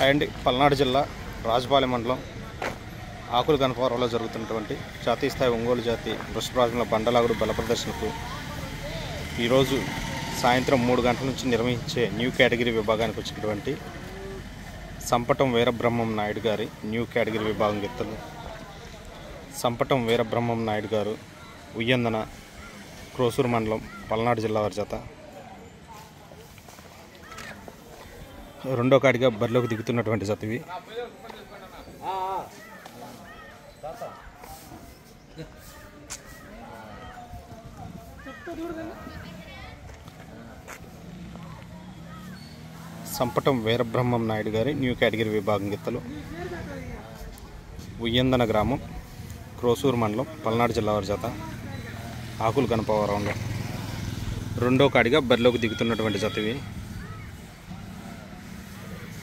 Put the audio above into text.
And Palnadu జిల్లా రాజపాలెం మండలం ఆకుల గణపవరంలో జరుగుతున్నటువంటి జాతీయ స్థాయి ఒంగోలు జాతి వృషభరాజుల బండలాగుడు బల ప్రదర్శనకు ఈరోజు సాయంత్రం 3 గంటల నుంచి నిర్వహించే న్యూ కేటగిరీ విభాగానికి వచ్చినటువంటి సంపటం వీరబ్రహ్మం నాయుడు గారి న్యూ కేటగిరీ విభాగం గిత్తలు సంపటం వీరబ్రహ్మం నాయుడు గారు ఉయ్యందన క్రోసూరు మండలం పల్నాడు జిల్లా వారి జత రెండో కాడిగా బరిలోకి దిగుతున్నటువంటి జత ఇవి. సంపటం వీరబ్రహ్మం నాయుడు గారి న్యూ కేటగిరీ విభాగం గిత్తలు ఉయ్యందన గ్రామం క్రోసూరు మండలం పల్నాడు జిల్లా వారి జత ఆకుల గణపవరంలో రెండో కాడిగా బరిలోకి దిగుతున్నటువంటి జత ఇవి.